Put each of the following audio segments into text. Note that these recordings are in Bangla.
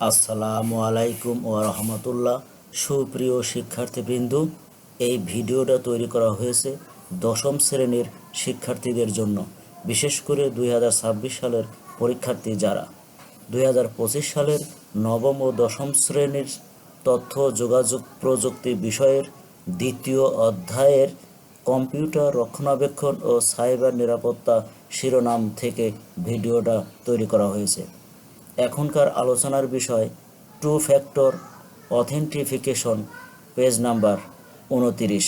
আসসালামু আলাইকুম ওয়া রাহমাতুল্লাহ। সুপ্রিয় শিক্ষার্থীবৃন্দ, এই ভিডিওটা তৈরি করা হয়েছে দশম শ্রেণীর শিক্ষার্থীদের জন্য, বিশেষ করে 2026 সালের পরীক্ষার্থী যারা 2025 সালের নবম ও দশম শ্রেণীর তথ্য যোগাযোগ প্রযুক্তি বিষয়ের দ্বিতীয় অধ্যায়ের কম্পিউটার রক্ষণাবেক্ষণ ও সাইবার নিরাপত্তা শিরোনাম থেকে ভিডিওটা তৈরি করা হয়েছে। এখনকার আলোচনার বিষয় two factor authentication, page number 29।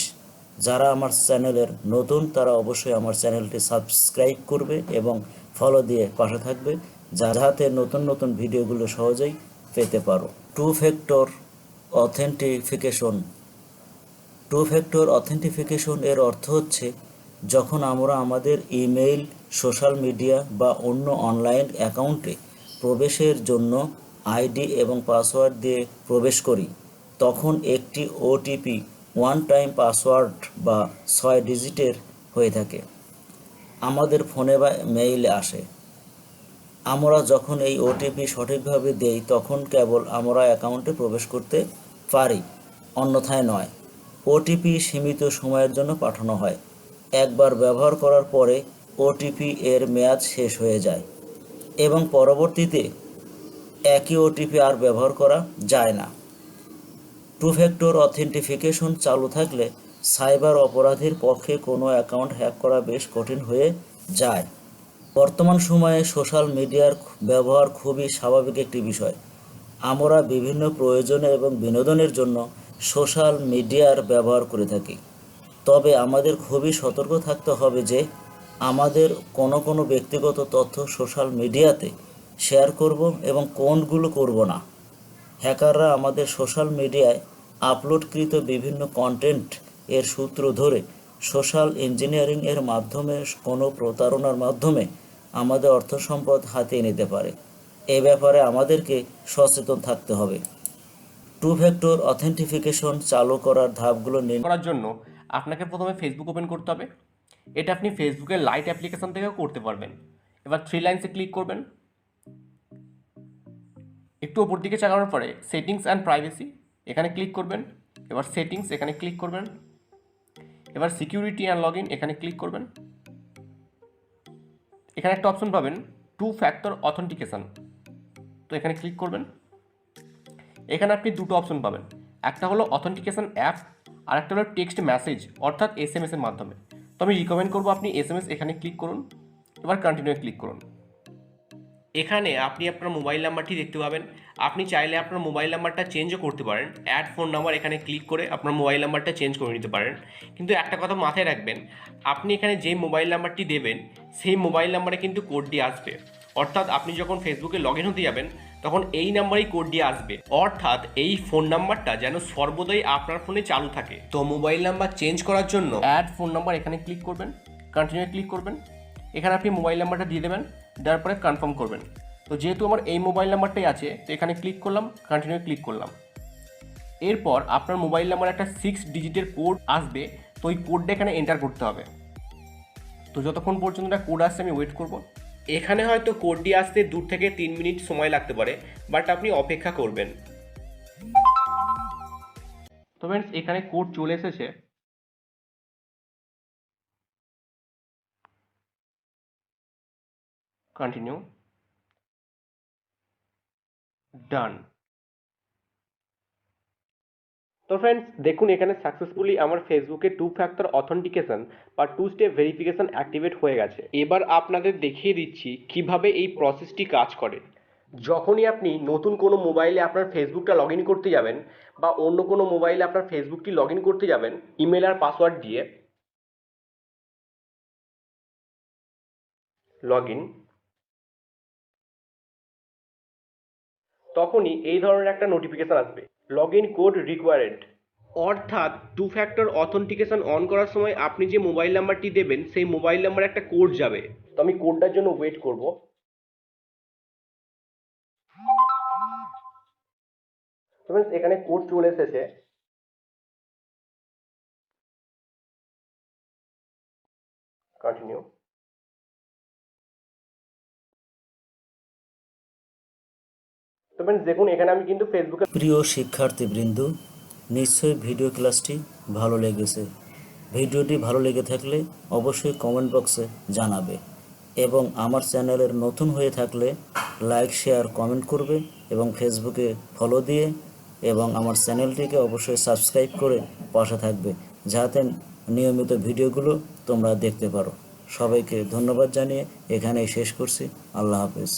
যারা আমার চ্যানেলের নতুন তারা অবশ্যই আমার চ্যানেলটি সাবস্ক্রাইব করবে এবং ফলো দিয়ে পাশে থাকবে, যাতে নতুন নতুন ভিডিওগুলো সহজেই পেতে পারো। টু ফ্যাক্টর অথেন্টিফিকেশন এর অর্থ হচ্ছে যখন আমরা আমাদের ইমেইল, সোশ্যাল মিডিয়া বা অন্য অনলাইন অ্যাকাউন্টে প্রবেশের জন্য আইডি এবং পাসওয়ার্ড দিয়ে প্রবেশ করি, তখন একটি ওটিপি, ওয়ান টাইম পাসওয়ার্ড বা 6 ডিজিটের হয়ে থাকে, আমাদের ফোনে বা মেইলে আসে। আমরা যখন এই ওটিপি সঠিকভাবে দেই তখন কেবল আমরা অ্যাকাউন্টে প্রবেশ করতে পারি, অন্যথায় নয়। ওটিপি সীমিত সময়ের জন্য পাঠানো হয়। একবার ব্যবহার করার পরে ওটিপি এর মেয়াদ শেষ হয়ে যায় এবং পরবর্তীতে একই ওটিপি আর ব্যবহার করা যায় না। টু ফ্যাক্টর অথেন্টিফিকেশন চালু থাকলে সাইবার অপরাধীর পক্ষে কোনো অ্যাকাউন্ট হ্যাক করা বেশ কঠিন হয়ে যায়। বর্তমান সময়ে সোশ্যাল মিডিয়ার ব্যবহার খুবই স্বাভাবিক একটি বিষয়। আমরা বিভিন্ন প্রয়োজনে এবং বিনোদনের জন্য সোশ্যাল মিডিয়ার ব্যবহার করে থাকি। তবে আমাদের খুবই সতর্ক থাকতে হবে যে আমাদের কোনো ব্যক্তিগত তথ্য সোশ্যাল মিডিয়াতে শেয়ার করব এবং কোনগুলো করব না। হ্যাকাররা আমাদের সোশ্যাল মিডিয়ায় আপলোডকৃত বিভিন্ন কন্টেন্ট এর সূত্র ধরে সোশ্যাল ইঞ্জিনিয়ারিং এর মাধ্যমে কোনো প্রতারণার মাধ্যমে আমাদের অর্থ সম্পদ হাতিয়ে নিতে পারে। এ ব্যাপারে আমাদেরকে সচেতন থাকতে হবে। টু ফ্যাক্টর অথেন্টিফিকেশন চালু করার ধাপগুলো করার জন্য আপনাকে প্রথমে ফেসবুক ওপেন করতে হবে। এটা আপনি ফেসবুকের লাইট অ্যাপ্লিকেশন থেকেও করতে পারবেন। এবার থ্রি লাইন্সে ক্লিক করবেন। একটু ওপর দিকে চাগানোর পরে সেটিংস অ্যান্ড প্রাইভেসি এখানে ক্লিক করবেন। এবার সেটিংস এখানে ক্লিক করবেন। এবার সিকিউরিটি অ্যান্ড লগ ইন এখানে ক্লিক করবেন। এখানে একটা অপশন পাবেন টু ফ্যাক্টর অথেন্টিকেশন, তো এখানে ক্লিক করবেন। এখানে আপনি দুটো অপশন পাবেন, একটা হলো অথেন্টিকেশন অ্যাপ আর একটা হলো টেক্সট মেসেজ অর্থাৎ এসএমএস এর মাধ্যমে। তো আমি রিকমেন্ড করবো আপনি এসএমএস এখানে ক্লিক করুন। এবার কন্টিনিউ ক্লিক করুন। এখানে আপনি আপনার মোবাইল নাম্বারটি দেখতে পাবেন। আপনি চাইলে আপনার মোবাইল নাম্বারটা চেঞ্জও করতে পারেন। অ্যাড ফোন নাম্বার এখানে ক্লিক করে আপনার মোবাইল নাম্বারটা চেঞ্জ করে নিতে পারেন। কিন্তু একটা কথা মাথায় রাখবেন, আপনি এখানে যেই মোবাইল নাম্বারটি দেবেন সেই মোবাইল নাম্বারে কিন্তু কোড দিয়ে আসবে। অর্থাৎ আপনি যখন ফেসবুকে লগ ইন হতে যাবেন তখন এই নাম্বারেই কোড দিয়ে আসবে। অর্থাৎ এই ফোন নাম্বারটা যেন সর্বদাই আপনার ফোনে চালু থাকে। তো মোবাইল নাম্বার চেঞ্জ করার জন্য অ্যাড ফোন নাম্বার এখানে ক্লিক করবেন, কন্টিনিউ ক্লিক করবেন। এখানে আপনি মোবাইল নাম্বারটা দিয়ে দেবেন, দেওয়ার পরে কনফার্ম করবেন। তো যেহেতু আমার এই মোবাইল নাম্বারটাই আছে তো এখানে ক্লিক করলাম, কন্টিনিউ ক্লিক করলাম। এরপর আপনার মোবাইল নাম্বার একটা 6 ডিজিটের কোড আসবে, তো ওই কোডটা এখানে এন্টার করতে হবে। তো যতক্ষণ পর্যন্ত একটা কোড আসছে আমি ওয়েট করব। এখানে হয়তো কোডটি আসতে 2 থেকে 3 মিনিট সময় লাগতে পারে, বাট আপনি অপেক্ষা করবেন। তো ফ্রেন্ডস এখানে কোড চলে এসেছে। কন্টিনিউ, ডান। তো ফ্রেন্ডস দেখুন এখানে সাকসেসফুলি আমার ফেসবুকে টু ফ্যাক্টর অথেন্টিকেশন বা টু স্টেপ ভেরিফিকেশন অ্যাক্টিভেট হয়ে গেছে। এবার আপনাদের দেখিয়ে দিচ্ছি কিভাবে এই প্রসেসটি কাজ করে। যখনই আপনি নতুন কোনো মোবাইলে আপনার ফেসবুকটা লগ ইন করতে যাবেন বা অন্য কোনো মোবাইলে আপনার ফেসবুকটি লগ ইন করতে যাবেন ইমেল আর পাসওয়ার্ড দিয়ে, লগ ইন, তখনই এই ধরনের একটা নোটিফিকেশন আসবে, লগ ইন কোড রিকোয়ার্ড। অর্থাৎ টু ফ্যাক্টর অথেন্টিকেশন অন করার সময় আপনি যে মোবাইল নাম্বারটি দেবেন সেই মোবাইল নাম্বারে একটা কোড যাবে। তো আমি কোডটার জন্য ওয়েট করব। এখানে কোড চলে এসেছে। কন্টিনিউ। তো ফ্রেন্ডস দেখুন এখানে আমি কিন্তু ফেসবুকে প্রিয় শিক্ষার্থীবৃন্দ, নিশ্চয়ই ভিডিও ক্লাসটি ভালো লেগেছে। ভিডিওটি ভালো লেগে থাকলে অবশ্যই কমেন্ট বক্সে জানাবে এবং আমার চ্যানেলের নতুন হয়ে থাকলে লাইক, শেয়ার, কমেন্ট করবে এবং ফেসবুকে ফলো দিয়ে এবং আমার চ্যানেলটিকে অবশ্যই সাবস্ক্রাইব করে পাশে থাকবে, যাতে নিয়মিত ভিডিওগুলো তোমরা দেখতে পারো। সবাইকে ধন্যবাদ জানিয়ে এখানেই শেষ করছি। আল্লাহ হাফেজ।